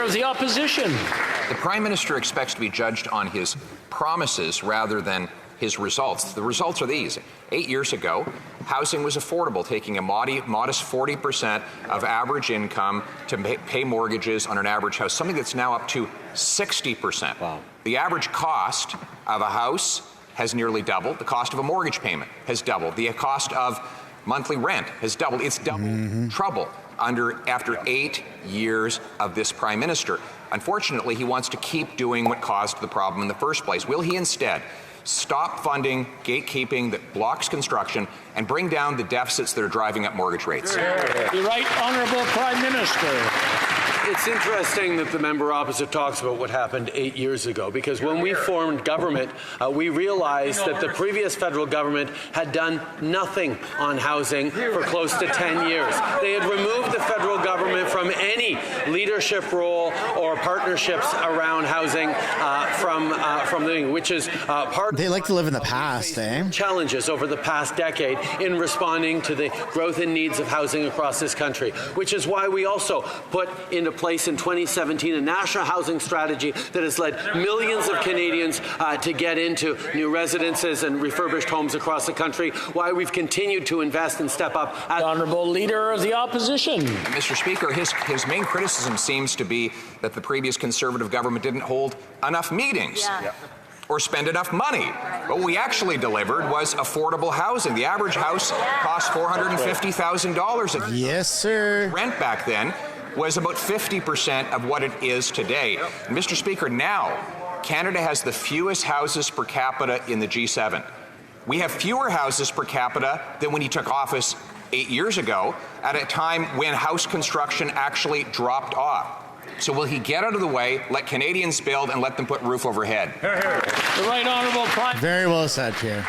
of the Opposition. The Prime Minister expects to be judged on his promises rather than his results. The results are these. 8 years ago, housing was affordable, taking a modest 40% of average income to pay mortgages on an average house, something that's now up to 60%. Wow. The average cost of a house has nearly doubled. The cost of a mortgage payment has doubled. The cost of monthly rent has doubled. It's double trouble after 8 years of this Prime Minister. Unfortunately, he wants to keep doing what caused the problem in the first place. Will he instead stop funding gatekeeping that blocks construction and bring down the deficits that are driving up mortgage rates? The Right Honourable Prime Minister. It's interesting that the member opposite talks about what happened 8 years ago, because when we formed government, we realized that the previous federal government had done nothing on housing for close to 10 years. They had removed the federal government from any leadership role or partnerships around housing which is part. They like to live in the past, eh? Challenges over the past decade in responding to the growth and needs of housing across this country, which is why we also put into place in 2017 a national housing strategy that has led millions of Canadians to get into new residences and refurbished homes across the country, why we've continued to invest and step up. The Honourable Leader of the Opposition. Mr. Speaker, his main criticism seems to be that the previous Conservative government didn't hold enough meetings. Or spend enough money. What we actually delivered was affordable housing. The average house cost $450,000. Yes, sir. Rent back then was about 50% of what it is today. And Mr. Speaker, now Canada has the fewest houses per capita in the G7. We have fewer houses per capita than when he took office 8 years ago, at a time when house construction actually dropped off. So will he get out of the way, let Canadians build, and let them put roof overhead? The Right Honourable Prime. Very well said, Pierre.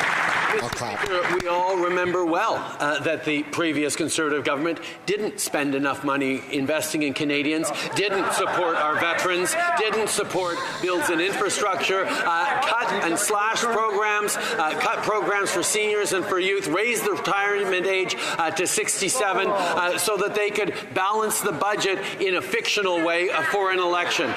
We all remember well that the previous Conservative government didn't spend enough money investing in Canadians, didn't support our veterans, didn't support builds and infrastructure, cut and slash programs, cut programs for seniors and for youth, raised the retirement age to 67 so that they could balance the budget in a fictional way for an election.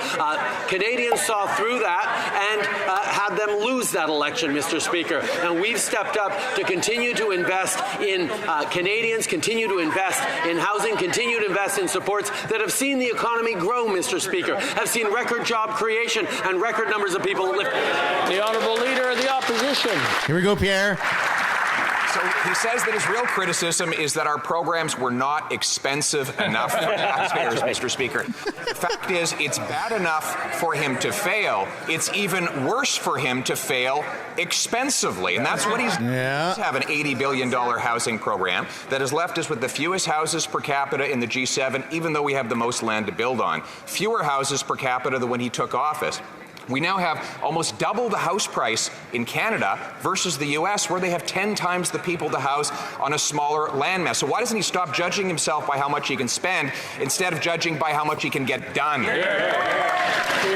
Canadians saw through that and had them lose that election, Mr. Speaker. And we've stepped up to continue to invest in Canadians, continue to invest in housing, continue to invest in supports that have seen the economy grow, Mr. Speaker, have seen record job creation and record numbers of people live. The Honourable Leader of the Opposition. Here we go, Pierre. So he says that his real criticism is that our programs were not expensive enough for taxpayers, Mr. Speaker. The fact is, it's bad enough for him to fail. It's even worse for him to fail expensively. And that's what he's have an $80 billion housing program that has left us with the fewest houses per capita in the G7, even though we have the most land to build on. Fewer houses per capita than when he took office. We now have almost double the house price in Canada versus the U.S., where they have 10 times the people to house on a smaller landmass. So why doesn't he stop judging himself by how much he can spend instead of judging by how much he can get done? The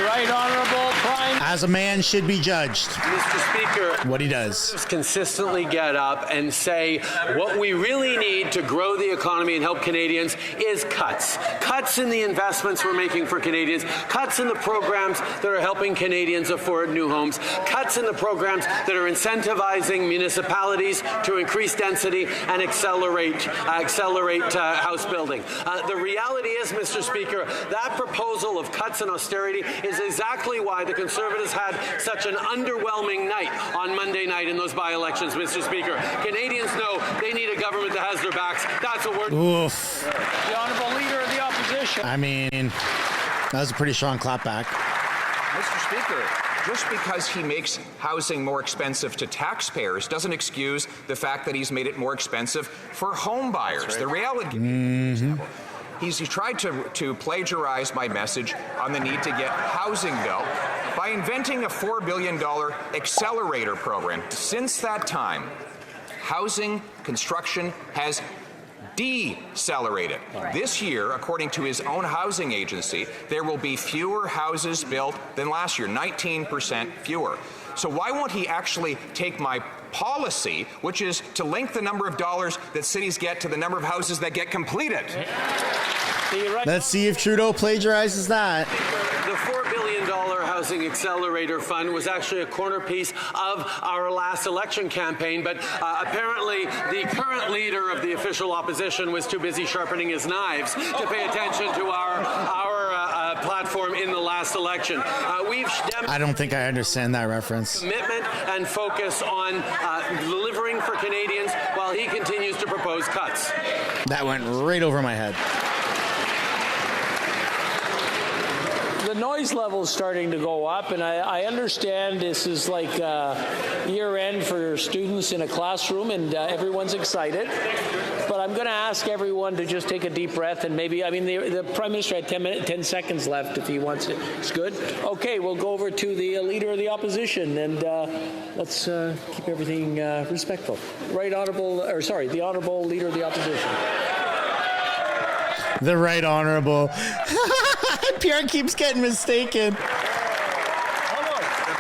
Right Honourable Prime. As a man should be judged. Mr. Speaker, what he does. Consistently get up and say what we really need to grow the economy and help Canadians is cuts. Cuts in the investments we're making for Canadians, cuts in the programs that are helping Canadians afford new homes, cuts in the programs that are incentivizing municipalities to increase density and accelerate house building. The reality is, Mr. Speaker, that proposal of cuts and austerity is exactly why the Conservatives had such an underwhelming night on Monday night in those by-elections, Mr. Speaker. Canadians know they need a government that has their backs. That's what we're... Oof. The Honourable Leader of the Opposition. I mean, that was a pretty strong clapback. Mr. Speaker, just because he makes housing more expensive to taxpayers doesn't excuse the fact that he's made it more expensive for home buyers. Right. The reality he's tried to plagiarize my message on the need to get housing built by inventing a $4 billion accelerator program. Since that time, housing construction has decelerated. This year, according to his own housing agency, there will be fewer houses built than last year, 19% fewer. So why won't he actually take my policy, which is to link the number of dollars that cities get to the number of houses that get completed? The right Let's see if Trudeau plagiarizes that. The $4 billion Housing Accelerator Fund was actually a corner piece of our last election campaign, but apparently the current leader of the official opposition was too busy sharpening his knives to pay attention to our platform in the last election. I don't think I understand that reference. Commitment and focus on delivering for Canadians while he continues to propose cuts. That went right over my head. The noise level is starting to go up, and I understand this is like year end for students in a classroom, and everyone's excited. But I'm going to ask everyone to just take a deep breath, and maybe, I mean, the Prime Minister had 10 seconds left if he wants it. It's good. Okay, we'll go over to the Leader of the Opposition, and let's keep everything respectful. The Honourable Leader of the Opposition. The Right Honourable. Pierre keeps getting mistaken. The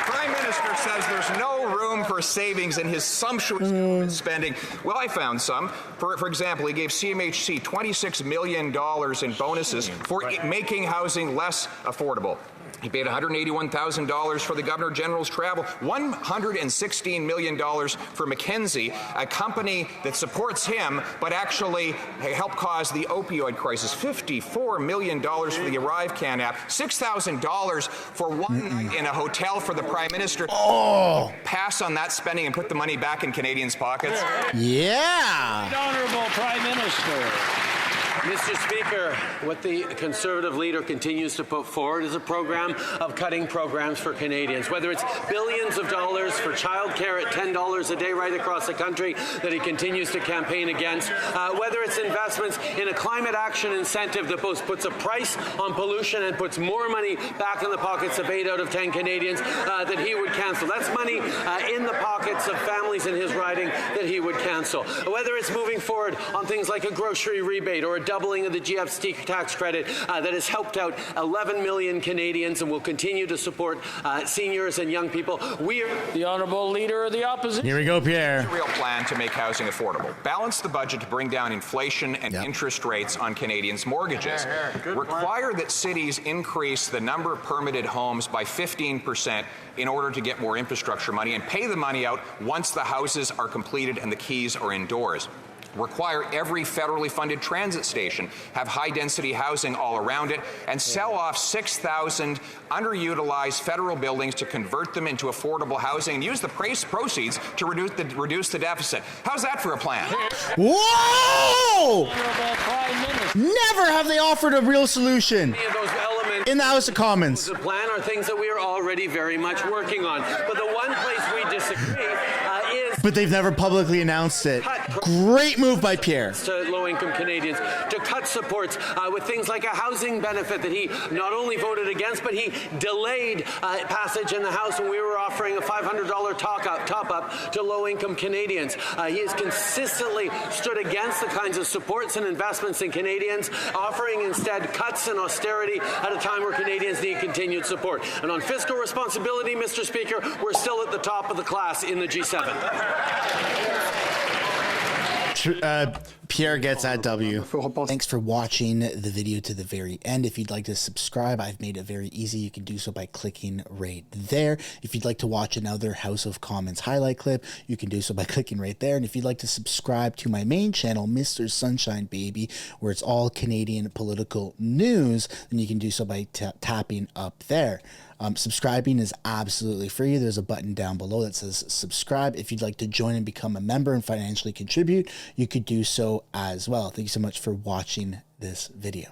Prime Minister says there's no room for savings in his sumptuous government spending. Well, I found some. For example, he gave CMHC $26 million in bonuses for making housing less affordable. He paid $181,000 for the Governor General's travel, $116 million for McKinsey, a company that supports him but actually helped cause the opioid crisis, $54 million for the ArriveCan app, $6,000 for one night in a hotel for the Prime Minister. Oh! Pass on that spending and put the money back in Canadians' pockets. Yeah! Right Honourable Prime Minister. Mr. Speaker, what the Conservative leader continues to put forward is a program of cutting programs for Canadians, whether it's billions of dollars for childcare at $10 a day right across the country that he continues to campaign against, whether it's investments in a climate action incentive that both puts a price on pollution and puts more money back in the pockets of 8 out of 10 Canadians that he would cancel. That's money in the pockets of families in his riding that he would cancel. Whether it's moving forward on things like a grocery rebate or a doubling of the GST tax credit that has helped out 11 million Canadians and will continue to support seniors and young people. The Honourable Leader of the Opposition. Here we go, Pierre. A real plan to make housing affordable. Balance the budget to bring down inflation and interest rates on Canadians' mortgages. Require that cities increase the number of permitted homes by 15% in order to get more infrastructure money, and pay the money out once the houses are completed and the keys are indoors. Require every federally funded transit station have high-density housing all around it, and sell off 6,000 underutilized federal buildings to convert them into affordable housing and use the proceeds to reduce the deficit. How's that for a plan? Whoa! Honourable Prime Minister. Never have they offered a real solution Any of those elements in the House of Commons. the plan are things that we are already very much working on. But the one place we disagree is But they've never publicly announced it. Great move by Pierre. to low-income Canadians, to cut supports with things like a housing benefit that he not only voted against, but he delayed passage in the House when we were offering a $500 top-up to low-income Canadians. He has consistently stood against the kinds of supports and investments in Canadians, offering instead cuts and austerity at a time where Canadians need continued support. And on fiscal responsibility, Mr. Speaker, we're still at the top of the class in the G7. Pierre gets that W. Thanks for watching the video to the very end. If you'd like to subscribe, I've made it very easy. You can do so by clicking right there. If you'd like to watch another House of Commons highlight clip, you can do so by clicking right there. And if you'd like to subscribe to my main channel, Mistersunshinebaby, where it's all Canadian political news, then you can do so by tapping up there. Subscribing is absolutely free. There's a button down below that says subscribe. If you'd like to join and become a member and financially contribute, you could do so as well. Thank you so much for watching this video.